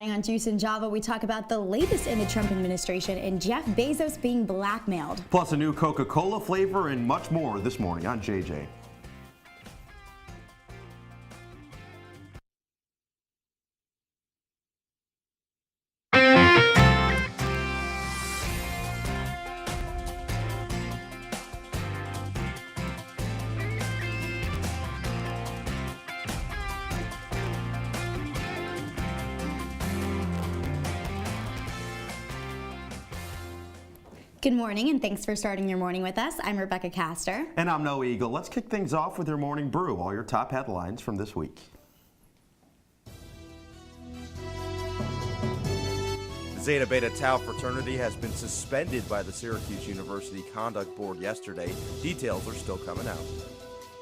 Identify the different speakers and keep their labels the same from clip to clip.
Speaker 1: On Juice and Java, we talk about the latest in the Trump administration and Jeff Bezos being blackmailed.
Speaker 2: Plus a new Coca-Cola flavor and much more this morning on JJ.
Speaker 1: Good morning, and thanks for starting your morning with us. I'm Rebekah Castor.
Speaker 2: And I'm Noah Eagle. Let's kick things off with your morning brew. All your top headlines from this week.
Speaker 3: The Zeta Beta Tau fraternity has been suspended by the Syracuse University Conduct Board yesterday. Details are still coming out.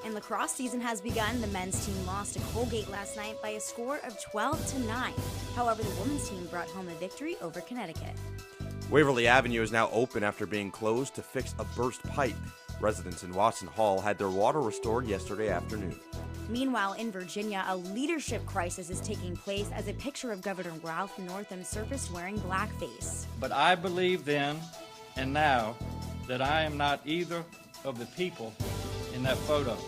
Speaker 4: And lacrosse season has begun. The men's team lost to Colgate last night by a score of 12-9. However, the women's team brought home a victory over Connecticut.
Speaker 3: Waverly Avenue is now open after being closed to fix a burst pipe. Residents in Watson Hall had their water restored yesterday afternoon.
Speaker 4: Meanwhile, in Virginia, a leadership crisis is taking place as a picture of Governor Ralph Northam surfaced wearing blackface.
Speaker 5: But I believe then and now that I am not either of the people in that photo.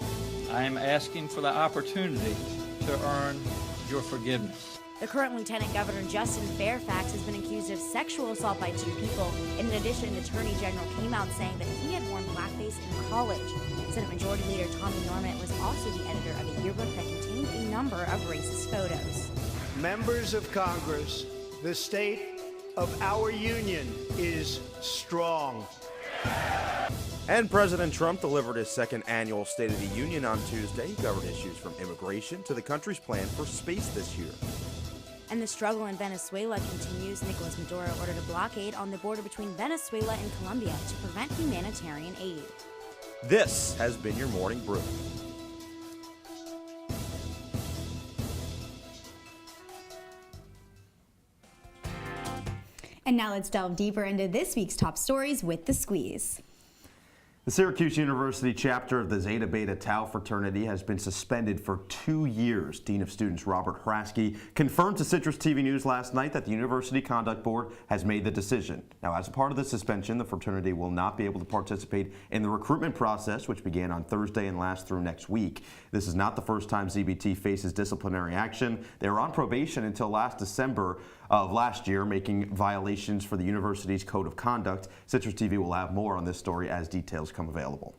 Speaker 5: I am asking for the opportunity to earn your forgiveness.
Speaker 4: The current Lieutenant Governor Justin Fairfax has been accused of sexual assault by 2 people. In addition, the Attorney General came out saying that he had worn blackface in college. Senate Majority Leader Tommy Norman was also the editor of a yearbook that contained a number of racist photos.
Speaker 6: Members of Congress, the state of our union is strong.
Speaker 3: And President Trump delivered his second annual State of the Union on Tuesday. He covered issues from immigration to the country's plan for space this year.
Speaker 4: And the struggle in Venezuela continues. Nicolas Maduro ordered a blockade on the border between Venezuela and Colombia to prevent humanitarian aid.
Speaker 3: This has been your morning brew.
Speaker 1: And now let's delve deeper into this week's top stories with The Squeeze.
Speaker 2: The Syracuse University chapter of the Zeta Beta Tau fraternity has been suspended for 2 years. Dean of Students Robert Hrasky confirmed to CitrusTV News last night that the University Conduct Board has made the decision. Now, as a part of the suspension, the fraternity will not be able to participate in the recruitment process, which began on Thursday and lasts through next week. This is not the first time ZBT faces disciplinary action. They were on probation until last December of last year, making violations for the university's code of conduct. CitrusTV will have more on this story as details come available.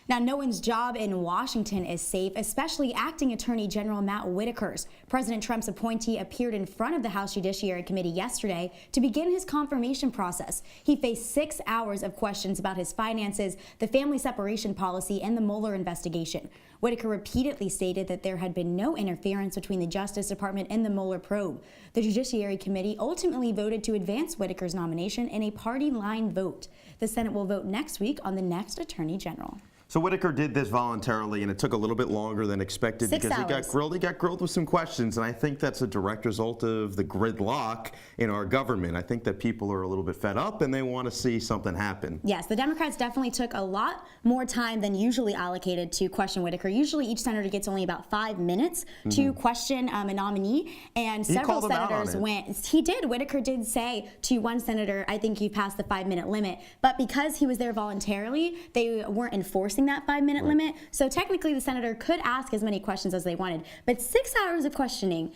Speaker 1: Now, no one's job in Washington is safe, especially Acting Attorney General Matt Whitaker's. President Trump's appointee appeared in front of the House Judiciary Committee yesterday to begin his confirmation process. He faced 6 hours of questions about his finances, the family separation policy, and the Mueller investigation. Whitaker repeatedly stated that there had been no interference between the Justice Department and the Mueller probe. The Judiciary Committee ultimately voted to advance Whitaker's nomination in a party-line vote. The Senate will vote next week on the next Attorney General.
Speaker 2: So Whitaker did this voluntarily, and it took a little bit longer than expected because he got grilled. He got grilled with some questions, and I think that's a direct result of the gridlock in our government. I think that people are a little bit fed up, and they want to see something happen.
Speaker 1: Yes, the Democrats definitely took a lot more time than usually allocated to question Whitaker. Usually each senator gets only about 5 minutes to question a nominee, and several senators went. He did. Whitaker did say to one senator, I think you passed the 5-minute limit, but because he was there voluntarily, they weren't enforcing that 5-minute limit. So technically the senator could ask as many questions as they wanted, but 6 hours of questioning,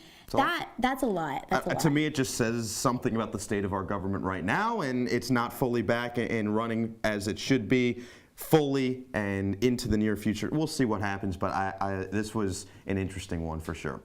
Speaker 1: that's a lot.
Speaker 2: To me, it just says something about the state of our government right now, and it's not fully back and running as it should be fully and into the near future. We'll see what happens, but this was an interesting one for sure.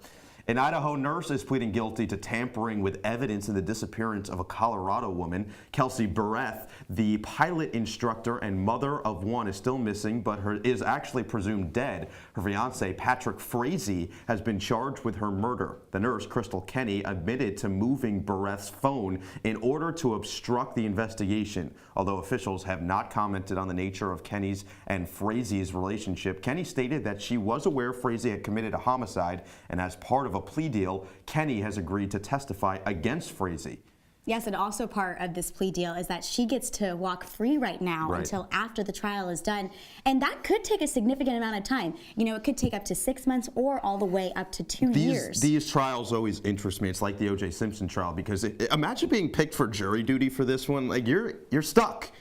Speaker 2: An Idaho nurse is pleading guilty to tampering with evidence in the disappearance of a Colorado woman. Kelsey Barrett, the pilot instructor and mother of one, is still missing, but is actually presumed dead. Her fiance, Patrick Frazee, has been charged with her murder. The nurse, Crystal Kenny, admitted to moving Barrett's phone in order to obstruct the investigation. Although officials have not commented on the nature of Kenny's and Frazee's relationship, Kenny stated that she was aware Frazee had committed a homicide, and as part of a plea deal, Kenny has agreed to testify against Frazee.
Speaker 1: Yes, and also part of this plea deal is that she gets to walk free right now until after the trial is done. And that could take a significant amount of time. You know, it could take up to 6 months or all the way up to 2 years.
Speaker 2: These trials always interest me. It's like the O.J. Simpson trial, because imagine being picked for jury duty for this one. Like, you're stuck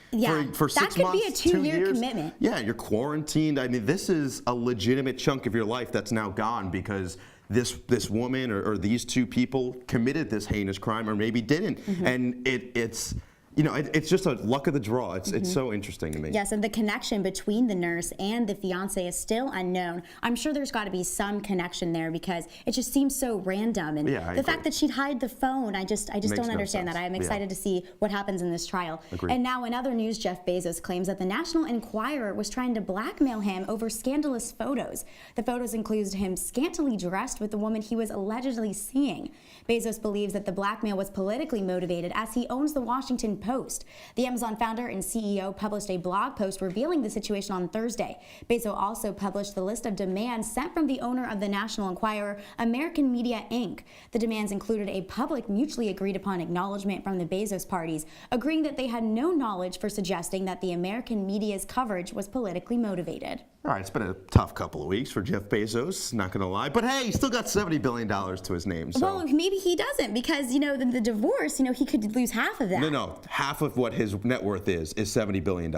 Speaker 2: for 6 months,
Speaker 1: that could be a 2-year commitment.
Speaker 2: Yeah, you're quarantined. I mean, this is a legitimate chunk of your life that's now gone because this woman or these two people committed this heinous crime, or maybe didn't. And it's you know, it's just a luck of the draw. It's so interesting to me.
Speaker 1: Yes, and the connection between the nurse and the fiance is still unknown. I'm sure there's got to be some connection there because it just seems so random. And the fact that she'd hide the phone, I just don't understand that. I'm excited to see what happens in this trial.
Speaker 2: Agreed.
Speaker 1: And now in other news, Jeff Bezos claims that the National Enquirer was trying to blackmail him over scandalous photos. The photos include him scantily dressed with the woman he was allegedly seeing. Bezos believes that the blackmail was politically motivated as he owns the Washington Post. The Amazon founder and CEO published a blog post revealing the situation on Thursday. Bezos also published the list of demands sent from the owner of the National Enquirer, American Media Inc. The demands included a public, mutually agreed upon acknowledgement from the Bezos parties, agreeing that they had no knowledge for suggesting that the American media's coverage was politically motivated.
Speaker 2: All right, it's been a tough couple of weeks for Jeff Bezos, not going to lie. But hey, he's still got $70 billion to his name. So.
Speaker 1: Well, maybe he doesn't because, you know, the divorce, you know, he could lose half of that.
Speaker 2: No. Half of what his net worth is $70 billion.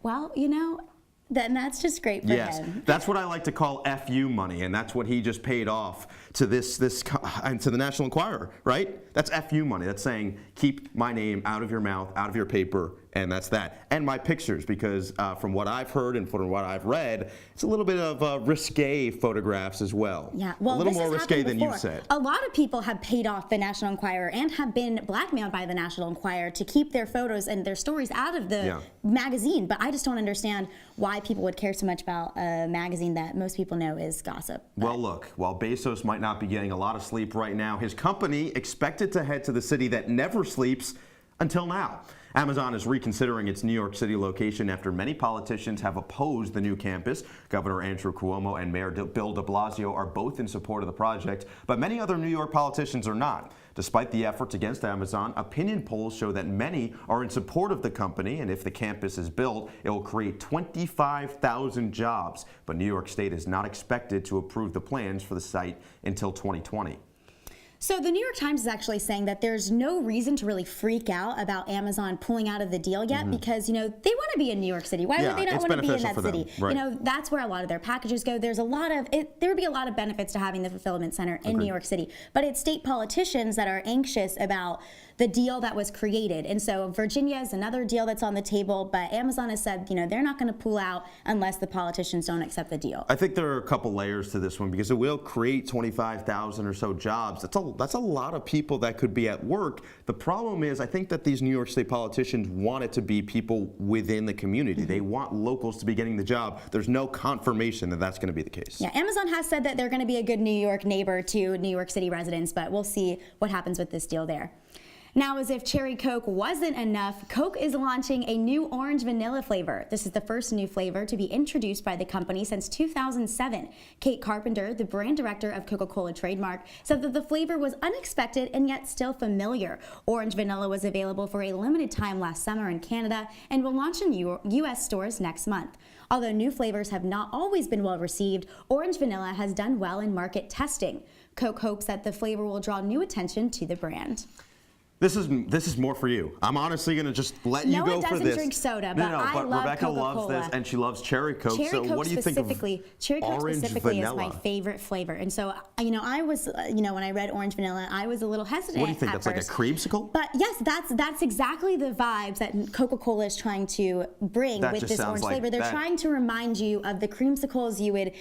Speaker 1: Well, you know, then that's just great for him.
Speaker 2: Yes, that's what I like to call FU money, and that's what he just paid off to to the National Enquirer, right? That's FU money. That's saying keep my name out of your mouth, out of your paper, and that's that. And my pictures, because from what I've heard and from what I've read, it's a little bit of risque photographs as well.
Speaker 1: Yeah, well,
Speaker 2: a little more risque than you said.
Speaker 1: A lot of people have paid off the National Enquirer and have been blackmailed by the National Enquirer to keep their photos and their stories out of the magazine. But I just don't understand why people would care so much about a magazine that most people know is gossip.
Speaker 2: Well, look, while Bezos might not be getting a lot of sleep right now, his company expected to head to the city that never sleeps until now. Amazon is reconsidering its New York City location after many politicians have opposed the new campus. Governor Andrew Cuomo and Mayor Bill de Blasio are both in support of the project, but many other New York politicians are not. Despite the efforts against Amazon, opinion polls show that many are in support of the company, and if the campus is built, it will create 25,000 jobs. But New York State is not expected to approve the plans for the site until 2020.
Speaker 1: So the New York Times is actually saying that there's no reason to really freak out about Amazon pulling out of the deal yet because, you know, they want to be in New York City. Why would they not want to be in that city?
Speaker 2: Right.
Speaker 1: You know, that's where a lot of their packages go. There's a lot of, there would be a lot of benefits to having the fulfillment center in New York City. But it's state politicians that are anxious about the deal that was created. And so Virginia is another deal that's on the table, but Amazon has said, you know, they're not going to pull out unless the politicians don't accept the deal.
Speaker 2: I think there are a couple layers to this one because it will create 25,000 or so jobs. That's a lot of people that could be at work. The problem is I think that these New York State politicians want it to be people within the community. They want locals to be getting the job. There's no confirmation that that's going to be the case.
Speaker 1: Yeah, Amazon has said that they're going to be a good New York neighbor to New York City residents, but we'll see what happens with this deal there. Now, as if cherry Coke wasn't enough, Coke is launching a new orange vanilla flavor. This is the first new flavor to be introduced by the company since 2007. Kate Carpenter, the brand director of Coca-Cola trademark, said that the flavor was unexpected and yet still familiar. Orange vanilla was available for a limited time last summer in Canada and will launch in U.S. stores next month. Although new flavors have not always been well received, orange vanilla has done well in market testing. Coke hopes that the flavor will draw new attention to the brand.
Speaker 2: This is more for you. I'm honestly going to just let you go for this.
Speaker 1: Noah doesn't drink soda, but I love
Speaker 2: Rebekah
Speaker 1: Coca-Cola.
Speaker 2: loves this, and she loves cherry Coke.
Speaker 1: Cherry
Speaker 2: so
Speaker 1: Coke
Speaker 2: what do you think of
Speaker 1: Cherry Coke
Speaker 2: orange
Speaker 1: specifically
Speaker 2: vanilla?
Speaker 1: is my favorite flavor. And so, you know, I was, you know, when I read orange vanilla, I was a little hesitant.
Speaker 2: What do you think?
Speaker 1: At
Speaker 2: That's
Speaker 1: first.
Speaker 2: like a creamsicle?
Speaker 1: But yes, that's exactly the vibes that Coca-Cola is trying to bring with this orange flavor. They're trying to remind you of the creamsicles you would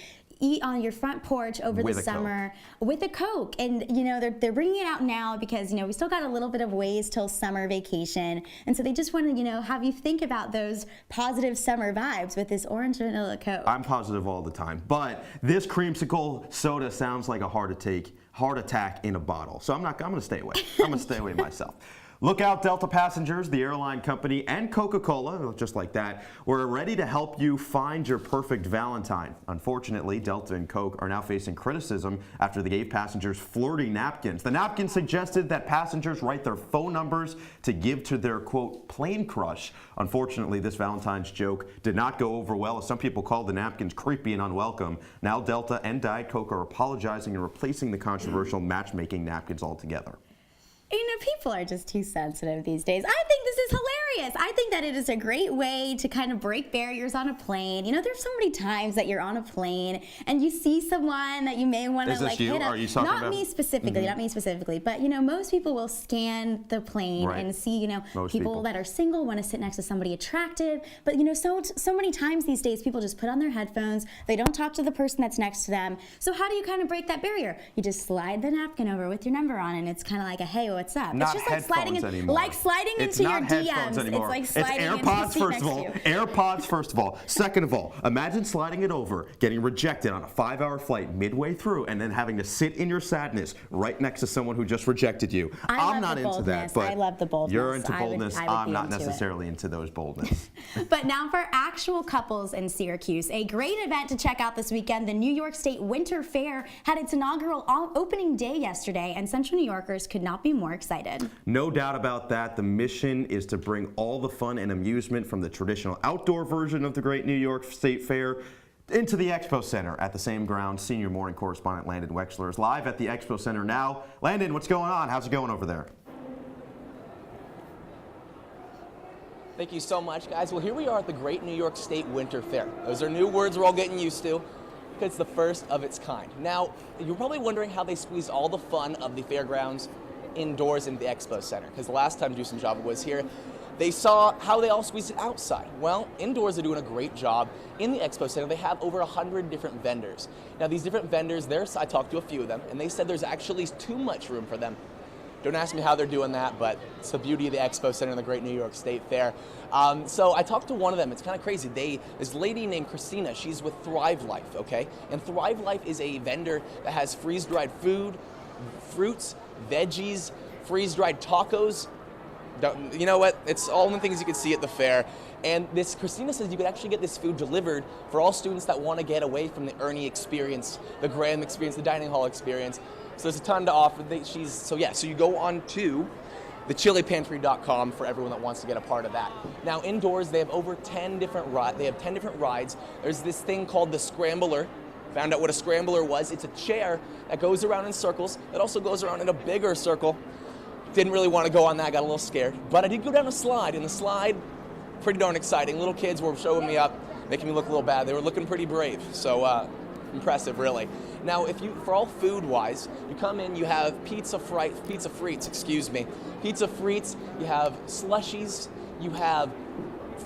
Speaker 1: eat on your front porch over the summer with a Coke. And, you know, they're bringing it out now because, you know, we still got a little bit of ways till summer vacation. And so they just want to, you know, have you think about those positive summer vibes with this orange vanilla Coke.
Speaker 2: I'm positive all the time. But this creamsicle soda sounds like a heart attack in a bottle. So I'm going to stay away. I'm going to stay away myself. Look out, Delta passengers, the airline company, and Coca-Cola, just like that, were ready to help you find your perfect Valentine. Unfortunately, Delta and Coke are now facing criticism after they gave passengers flirty napkins. The napkins suggested that passengers write their phone numbers to give to their, quote, plane crush. Unfortunately, this Valentine's joke did not go over well, as some people called the napkins creepy and unwelcome. Now Delta and Diet Coke are apologizing and replacing the controversial matchmaking napkins altogether.
Speaker 1: You know, people are just too sensitive these days. I think this is hilarious. I think that it is a great way to kind of break barriers on a plane. You know, there's so many times that you're on a plane and you see someone that you may want to like hit up.
Speaker 2: Are you talking about?
Speaker 1: Not me specifically, not me specifically, but you know, most people will scan the plane and see, you know, people that are single want to sit next to somebody attractive. But you know, so many times these days, people just put on their headphones. They don't talk to the person that's next to them. So how do you kind of break that barrier? You just slide the napkin over with your number on, and it's kind of like a hey, what's up?
Speaker 2: Not
Speaker 1: it's just like sliding
Speaker 2: anymore.
Speaker 1: Like sliding into your DMs.
Speaker 2: Anymore.
Speaker 1: It's like sliding
Speaker 2: it's AirPods
Speaker 1: into the seat
Speaker 2: first
Speaker 1: next
Speaker 2: of all.
Speaker 1: to you.
Speaker 2: AirPods first of all. Second of all, imagine sliding it over, getting rejected on a 5-hour flight midway through, and then having to sit in your sadness right next to someone who just rejected you. I'm not into that, but
Speaker 1: I love the boldness.
Speaker 2: You're into boldness.
Speaker 1: I would
Speaker 2: I'm
Speaker 1: be
Speaker 2: not
Speaker 1: into
Speaker 2: necessarily into those boldness.
Speaker 1: But now for actual couples in Syracuse, a great event to check out this weekend. The New York State Winter Fair had its inaugural opening day yesterday, and Central New Yorkers could not be more excited.
Speaker 2: No doubt about that. The mission is to bring all the fun and amusement from the traditional outdoor version of the Great New York State Fair into the Expo Center at the same ground. Senior morning correspondent Landon Wexler is live at the Expo Center now. Landon, what's going on? How's it going over there?
Speaker 7: Thank you so much, guys. Well, here we are at the Great New York State Winter Fair. Those are new words we're all getting used to. It's the first of its kind. Now, you're probably wondering how they squeezed all the fun of the fairgrounds indoors in the Expo Center, because the last time Juice and Java was here, they saw how they all squeezed it outside. Well, indoors they're doing a great job. In the Expo Center, they have over 100 different vendors. Now, these different vendors, I talked to a few of them, and they said there's actually too much room for them. Don't ask me how they're doing that, but it's the beauty of the Expo Center and the Great New York State Fair. So I talked to one of them. It's kind of crazy. This lady named Christina, she's with Thrive Life, okay? And Thrive Life is a vendor that has freeze-dried food, fruits, veggies, freeze-dried tacos. You know what? It's all the things you can see at the fair. And this Christina says you could actually get this food delivered for all students that want to get away from the Ernie experience, the Graham experience, the dining hall experience. So there's a ton to offer. So you go on to thechilipantry.com for everyone that wants to get a part of that. Now indoors they have over 10 different rides. There's this thing called the Scrambler. Found out what a Scrambler was. It's a chair that goes around in circles. It also goes around in a bigger circle. Didn't really want to go on that, got a little scared. But I did go down a slide, and the slide, pretty darn exciting. Little kids were showing me up, making me look a little bad. They were looking pretty brave, so impressive, really. Now, for all food-wise, you come in, you have pizza frites, you have slushies, you have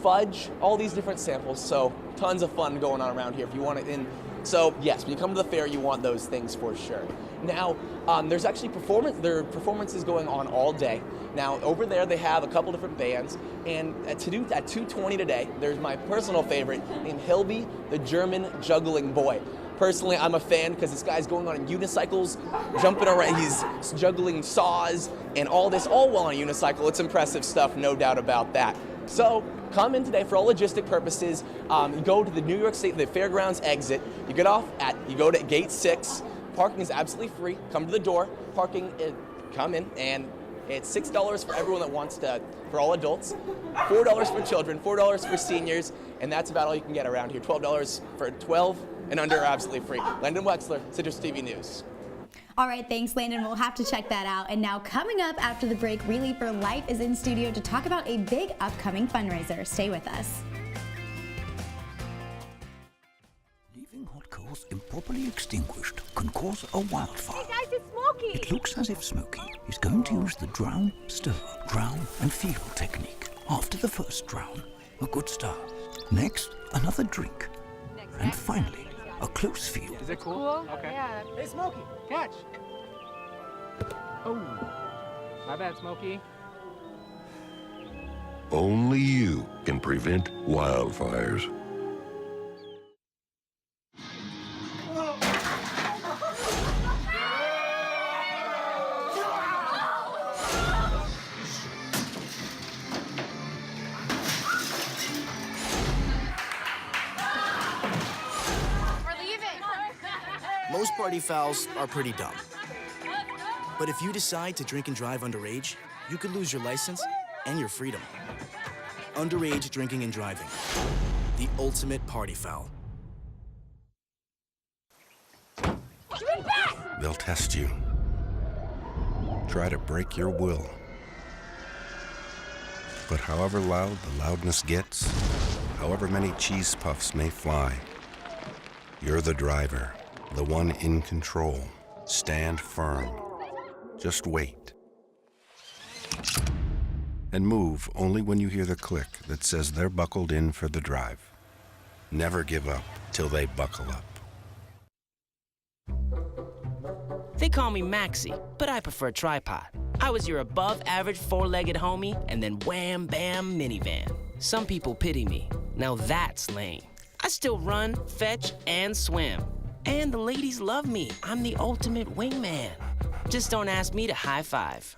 Speaker 7: fudge, all these different samples, so tons of fun going on around here if you want it in. So yes, when you come to the fair, you want those things for sure. Now, there's actually performances going on all day. Now, over there, they have a couple different bands, and at 2:20 today, there's my personal favorite named Hilby, the German juggling boy. Personally, I'm a fan because this guy's going on unicycles, jumping around, he's juggling saws and all this, all while on a unicycle. It's impressive stuff, no doubt about that. So, come in today for all logistic purposes. You go to the New York State, the fairgrounds exit. You go to gate 6. Parking is absolutely free. Come to the door. Come in, and it's $6 for everyone that wants to, for all adults, $4 for children, $4 for seniors, and that's about all you can get around here. $12 for 12 and under are absolutely free. Landon Wexler, CitrusTV News.
Speaker 1: All right, thanks, Landon. We'll have to check that out. And now coming up after the break, Really for Life is in studio to talk about a big upcoming fundraiser. Stay with us.
Speaker 8: Leaving hot coals improperly extinguished can cause a wildfire.
Speaker 9: Hey guys, it's Smokey!
Speaker 8: It looks as if Smokey is going to use the drown, stir, drown and feel technique. After the first drown, a good start. Next, another drink. And finally, a close feel.
Speaker 9: Is it cool? Okay. Yeah. Hey Smokey, catch! Oh, my bad, Smokey.
Speaker 10: Only you can prevent wildfires.
Speaker 11: party fouls are pretty dumb. But if you decide to drink and drive underage, you could lose your license and your freedom. Underage drinking and driving. The ultimate party foul.
Speaker 10: They'll test you. Try to break your will. But however loud the loudness gets, however many cheese puffs may fly, you're the driver, the one in control. Stand firm. Just wait. And move only when you hear the click that says they're buckled in for the drive. Never give up till they buckle up.
Speaker 12: They call me Maxie, but I prefer tripod. I was your above-average four-legged homie, and then wham-bam minivan. Some people pity me. Now that's lame. I still run, fetch, and swim. And the ladies love me. I'm the ultimate wingman. Just don't ask me to high five.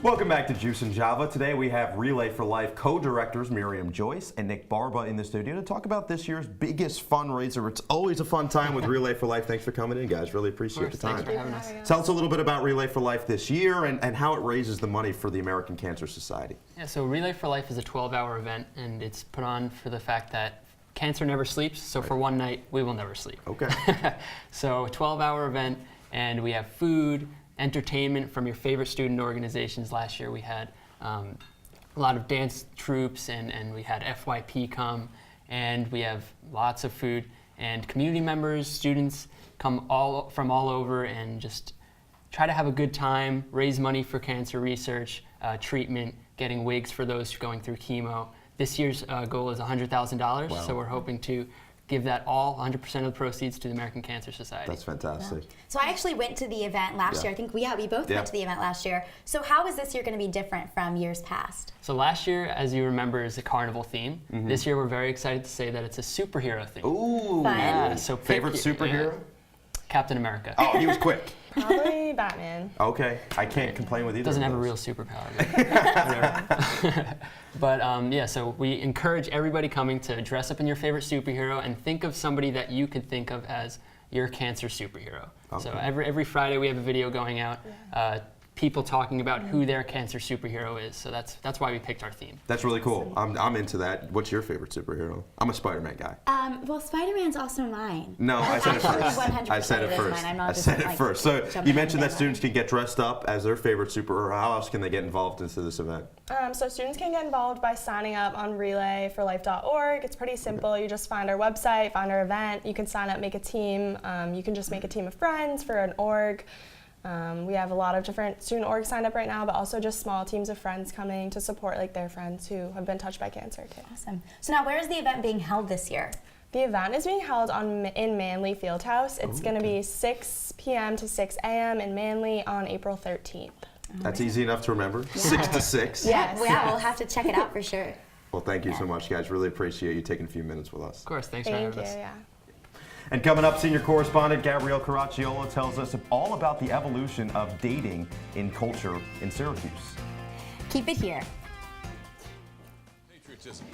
Speaker 2: Welcome back to Juice and Java. Today we have Relay for Life co-directors Miriam Joyce and Nick Barba in the studio to talk about this year's biggest fundraiser. It's always a fun time with Relay for Life. Thanks for coming in, guys. Really appreciate the time.
Speaker 13: Thanks for having us.
Speaker 2: Tell us a little bit about Relay for Life this year and how it raises the money for the American Cancer Society.
Speaker 13: Yeah, so Relay for Life is a 12-hour event, and it's put on for the fact that cancer never sleeps, so for one night, we will never sleep.
Speaker 2: Okay.
Speaker 13: So 12-hour event, and we have food, entertainment from your favorite student organizations. Last year we had a lot of dance troupes and we had FYP come, and we have lots of food, and community members, students come from all over and just try to have a good time, raise money for cancer research, treatment, getting wigs for those going through chemo. This year's goal is $100,000,
Speaker 2: Wow.
Speaker 13: So we're hoping to give that all 100% of the proceeds to the American Cancer Society.
Speaker 2: That's fantastic.
Speaker 1: Yeah. So I actually went to the event last year. I think we both went to the event last year. So how is this year going to be different from years past?
Speaker 13: So last year, as you remember, is a carnival theme. This year, we're very excited to say that it's a superhero theme.
Speaker 2: Ooh.
Speaker 1: Fun.
Speaker 13: Yeah, so
Speaker 2: Favorite superhero?
Speaker 13: Captain America.
Speaker 2: Oh, he was quick.
Speaker 14: Probably Batman.
Speaker 2: Okay, I can't complain with either.
Speaker 13: Doesn't
Speaker 2: of
Speaker 13: have a
Speaker 2: those.
Speaker 13: real superpower. But yeah, so we encourage everybody coming to dress up in your favorite superhero and think of somebody that you could think of as your cancer superhero.
Speaker 2: Okay.
Speaker 13: So every Friday we have a video going out, people talking about who their cancer superhero is. So that's why we picked our theme.
Speaker 2: That's really cool. I'm into that. What's your favorite superhero? I'm a Spider-Man guy.
Speaker 1: Well, Spider-Man's also mine.
Speaker 2: No, I said it first.
Speaker 1: Actually, 100%
Speaker 2: I said
Speaker 1: it
Speaker 2: it
Speaker 1: is
Speaker 2: first.
Speaker 1: mine. I'm not
Speaker 2: I
Speaker 1: just,
Speaker 2: said it
Speaker 1: like,
Speaker 2: first. So
Speaker 1: jumping
Speaker 2: you mentioned
Speaker 1: on
Speaker 2: that
Speaker 1: the
Speaker 2: students can get dressed up as their favorite superhero. How else can they get involved into this event?
Speaker 14: So students can get involved by signing up on relayforlife.org. It's pretty simple. You just find our website, find our event. You can sign up, make a team. You can just make a team of friends for an org. We have a lot of different student orgs signed up right now, but also just small teams of friends coming to support like their friends who have been touched by cancer too.
Speaker 1: Awesome. So now where is the event being held this year?
Speaker 14: The event is being held in Manly Fieldhouse. It's going to be 6 p.m. to 6 a.m. in Manly on April 13th.
Speaker 2: That's easy enough to remember. 6 to 6.
Speaker 1: Yes. Yeah, we'll have to check it out for sure.
Speaker 2: Well, thank you so much, guys. Really appreciate you taking a few minutes with us.
Speaker 13: Of course, thanks for having us.
Speaker 14: Yeah.
Speaker 2: And coming up, senior correspondent Gabrielle Caraciollo tells us all about the evolution of dating in culture in Syracuse.
Speaker 1: Keep it here.
Speaker 15: Patriotism.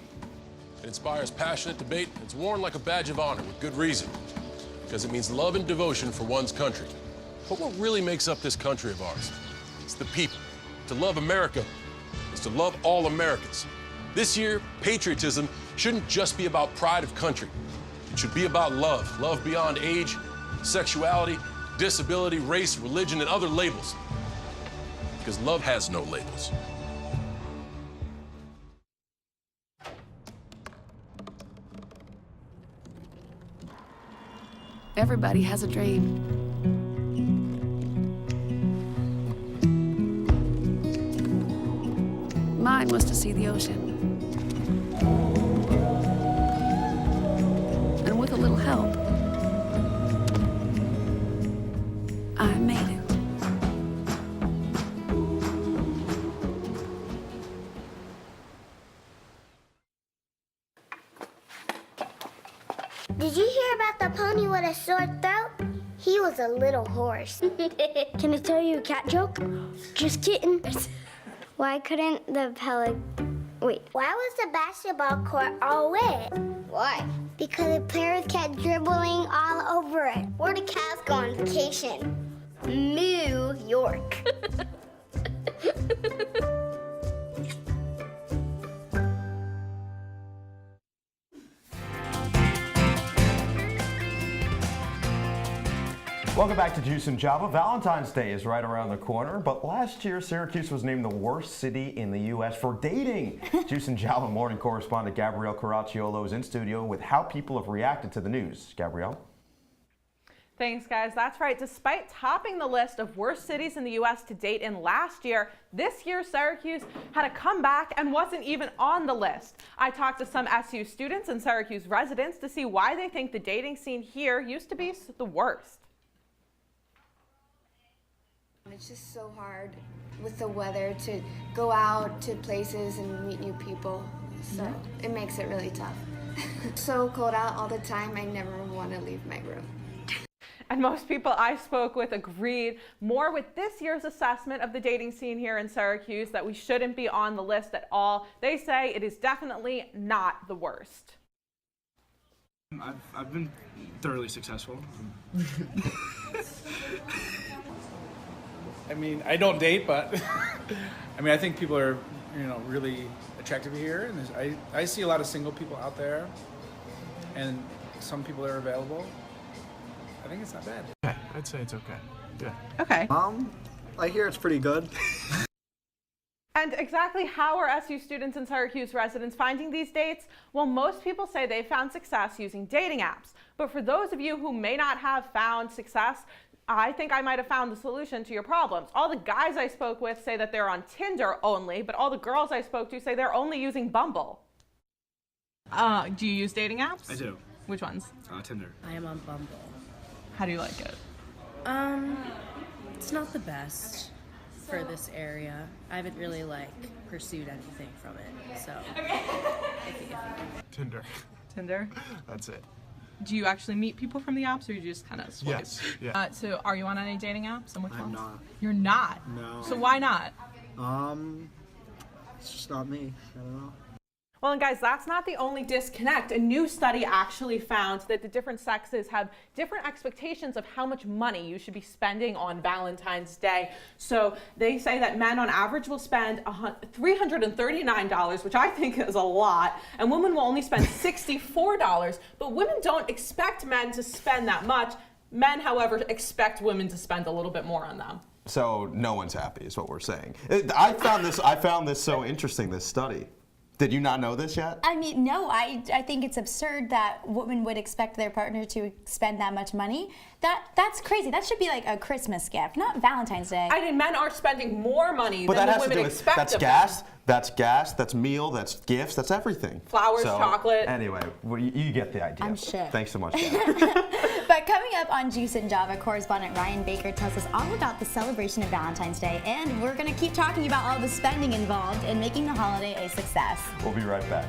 Speaker 15: It inspires passionate debate. It's worn like a badge of honor with good reason, because it means love and devotion for one's country. But what really makes up this country of ours? It's the people. To love America is to love all Americans. This year, patriotism shouldn't just be about pride of country. It should be about love. Love beyond age, sexuality, disability, race, religion, and other labels. Because love has no labels.
Speaker 16: Everybody has a dream. Mine was to see the ocean. And with a little help, I made it.
Speaker 17: Did you hear about the pony with a a sore throat? He was a little horse. Can I tell you a cat joke? Just kidding. Why couldn't the Wait. Why was the basketball court all wet? Why? Because the players kept dribbling all over it. Where did Cavs go on vacation? New York.
Speaker 2: Welcome back to Juice and Java. Valentine's Day is right around the corner, but last year Syracuse was named the worst city in the U.S. for dating. Juice and Java morning correspondent Gabrielle Caraciollo is in studio with how people have reacted to the news. Gabrielle?
Speaker 18: Thanks, guys. That's right. Despite topping the list of worst cities in the U.S. to date in last year, this year Syracuse had a comeback and wasn't even on the list. I talked to some SU students and Syracuse residents to see why they think the dating scene here used to be the worst.
Speaker 19: It's just so hard with the weather to go out to places and meet new people, so it makes it really tough. So cold out all the time, I never want to leave my room.
Speaker 18: And most people I spoke with agreed more with this year's assessment of the dating scene here in Syracuse, that we shouldn't be on the list at all. They say it is definitely not the worst.
Speaker 20: I've been thoroughly successful. I mean, I don't date, but I mean, I think people are, really attractive here, and I see a lot of single people out there, and some people are available. I think it's not bad.
Speaker 21: Okay, I'd say it's okay. Yeah.
Speaker 18: Okay.
Speaker 21: I hear it's pretty good.
Speaker 18: And exactly how are SU students and Syracuse residents finding these dates? Well, most people say they found success using dating apps. But for those of you who may not have found success, I think I might have found the solution to your problems. All the guys I spoke with say that they're on Tinder only, but all the girls I spoke to say they're only using Bumble. Do you use dating apps?
Speaker 20: I do.
Speaker 18: Which ones?
Speaker 20: Tinder.
Speaker 22: I am on Bumble.
Speaker 18: How do you like it?
Speaker 22: It's not the best for this area. I haven't really pursued anything from it, so.
Speaker 21: Tinder.
Speaker 18: Tinder?
Speaker 21: That's it.
Speaker 18: Do you actually meet people from the apps, or you just kind of swipe?
Speaker 21: Yes. Yeah.
Speaker 18: So are you on any dating apps? And which
Speaker 21: I'm
Speaker 18: ones?
Speaker 21: not.
Speaker 18: You're not?
Speaker 21: No.
Speaker 18: So why not?
Speaker 21: It's just not me. I don't know.
Speaker 18: Well, and guys, that's not the only disconnect. A new study actually found that the different sexes have different expectations of how much money you should be spending on Valentine's Day. So they say that men on average will spend $339, which I think is a lot, and women will only spend $64. But women don't expect men to spend that much. Men, however, expect women to spend a little bit more on them.
Speaker 2: So no one's happy is what we're saying. I found this so interesting, this study. Did you not know this yet?
Speaker 1: I mean, no, I think it's absurd that women would expect their partner to spend that much money. That's crazy. That should be like a Christmas gift, not Valentine's Day.
Speaker 18: I mean, men are spending more money
Speaker 2: But
Speaker 18: than
Speaker 2: that
Speaker 18: the
Speaker 2: has
Speaker 18: women
Speaker 2: to do with,
Speaker 18: expect
Speaker 2: that's
Speaker 18: of
Speaker 2: gas,
Speaker 18: them.
Speaker 2: that's gas, that's meal, that's gifts, that's everything.
Speaker 18: Flowers, chocolate.
Speaker 2: Anyway, well, you get the idea.
Speaker 1: I'm sure.
Speaker 2: Thanks so much, Gab.
Speaker 1: But coming up on Juice and Java, correspondent Ryan Baker tells us all about the celebration of Valentine's Day, and we're going to keep talking about all the spending involved in making the holiday a success.
Speaker 2: We'll be right back.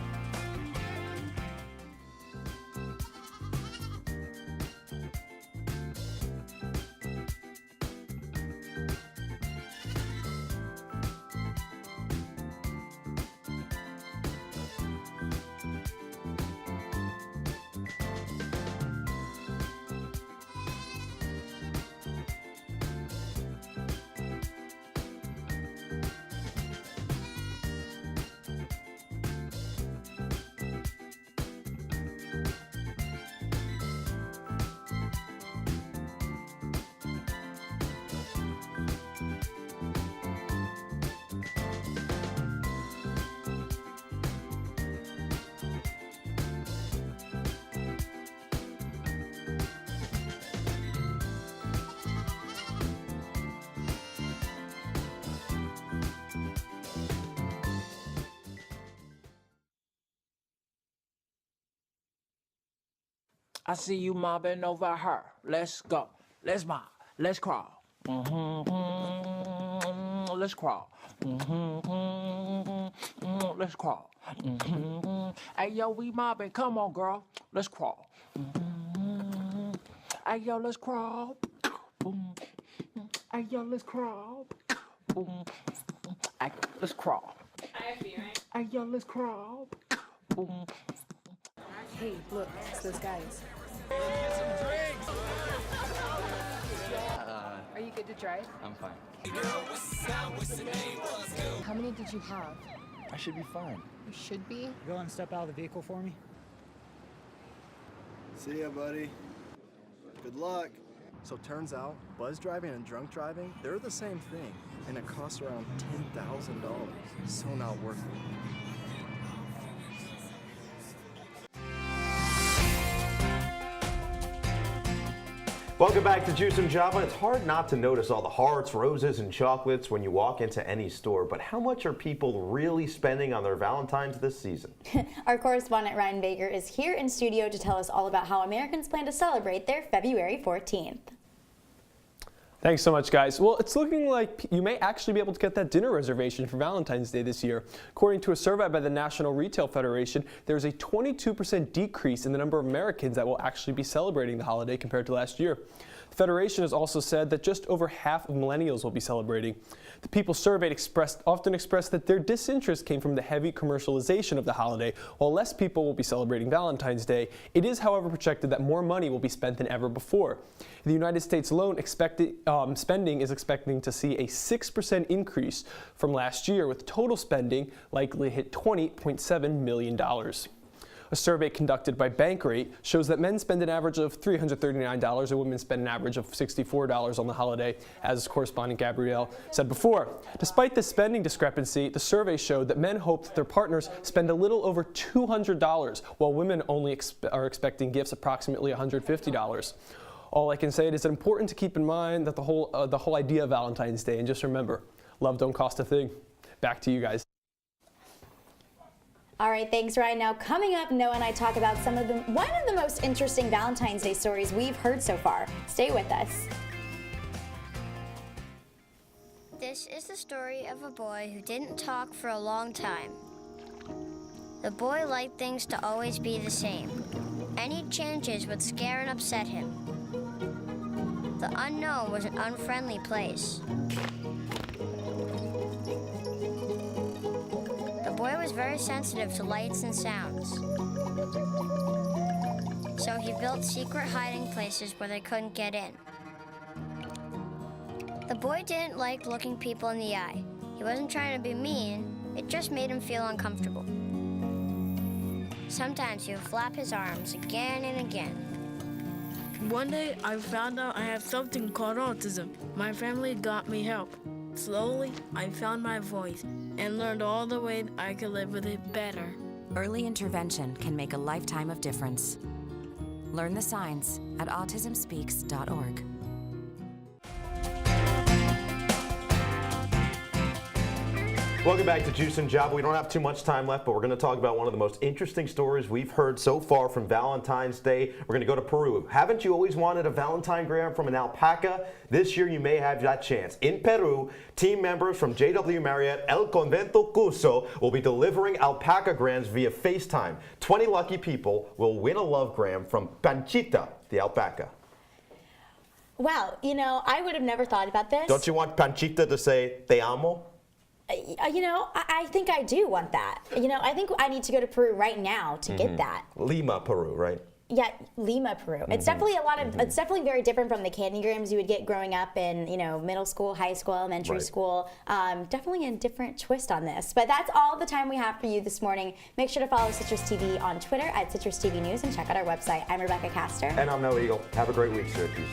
Speaker 23: I see you mobbing over her. Let's go. Let's mob. Let's crawl. Let's crawl. Let's crawl. Hey, yo, we mobbing. Come on, girl. Let's crawl. Hey, yo, let's crawl. Boom. Hey, yo, let's crawl. Boom. Hey, let's crawl. Hey, yo, let's crawl. Boom.
Speaker 4: Hey, look, it's those guys. Are you good to drive?
Speaker 5: I'm fine.
Speaker 4: How many did you have?
Speaker 5: I should be fine.
Speaker 4: You should be.
Speaker 6: Go and step out of the vehicle for me.
Speaker 24: See ya, buddy. Good luck.
Speaker 25: So turns out, buzz driving and drunk driving, they're the same thing, and it costs around $10,000. So not worth it.
Speaker 3: Welcome back to Juice and Java. It's hard not to notice all the hearts, roses, and chocolates when you walk into any store, but how much are people really spending on their Valentines this season?
Speaker 1: Our correspondent Ryan Baker is here in studio to tell us all about how Americans plan to celebrate their February 14th.
Speaker 26: Thanks so much, guys. Well, it's looking like you may actually be able to get that dinner reservation for Valentine's Day this year. According to a survey by the National Retail Federation, there's a 22% decrease in the number of Americans that will actually be celebrating the holiday compared to last year. The Federation has also said that just over half of millennials will be celebrating. The people surveyed often expressed that their disinterest came from the heavy commercialization of the holiday. While less people will be celebrating Valentine's Day, it is, however, projected that more money will be spent than ever before. The United States alone spending is expecting to see a 6% increase from last year, with total spending likely to hit $20.7 million. A survey conducted by Bankrate shows that men spend an average of $339 and women spend an average of $64 on the holiday, as correspondent Gabrielle said before. Despite this spending discrepancy, the survey showed that men hope that their partners spend a little over $200, while women only are expecting gifts approximately $150. All I can say is it's important to keep in mind that the whole idea of Valentine's Day, and just remember, love don't cost a thing. Back to you guys.
Speaker 1: All right, thanks, Ryan. Now, coming up, Noah and I talk about one of the most interesting Valentine's Day stories we've heard so far. Stay with us.
Speaker 17: This is the story of a boy who didn't talk for a long time. The boy liked things to always be the same. Any changes would scare and upset him. The unknown was an unfriendly place. The boy was very sensitive to lights and sounds. So he built secret hiding places where they couldn't get in. The boy didn't like looking people in the eye. He wasn't trying to be mean, it just made him feel uncomfortable. Sometimes he would flap his arms again and again.
Speaker 27: One day, I found out I have something called autism. My family got me help. Slowly, I found my voice and learned all the ways I could live with it better.
Speaker 28: Early intervention can make a lifetime of difference. Learn the signs at autismspeaks.org.
Speaker 3: Welcome back to Juice and Java. We don't have too much time left, but we're going to talk about one of the most interesting stories we've heard so far from Valentine's Day. We're going to go to Peru. Haven't you always wanted a Valentine gram from an alpaca? This year you may have that chance. In Peru, team members from JW Marriott El Convento Cuso will be delivering alpaca grams via FaceTime. 20 lucky people will win a love gram from Panchita, the alpaca.
Speaker 1: Wow, you know, I would have never thought about this.
Speaker 3: Don't you want Panchita to say, te amo?
Speaker 1: You know, I think I do want that. You know, I think I need to go to Peru right now to get that.
Speaker 3: Lima, Peru, right?
Speaker 1: Yeah, Lima, Peru. It's definitely it's definitely very different from the candy grams you would get growing up in, you know, middle school, high school, elementary school. Definitely a different twist on this. But that's all the time we have for you this morning. Make sure to follow Citrus TV on Twitter at Citrus TV News and check out our website. I'm Rebekah Castor.
Speaker 3: And I'm Noah Eagle. Have a great week, Syracuse.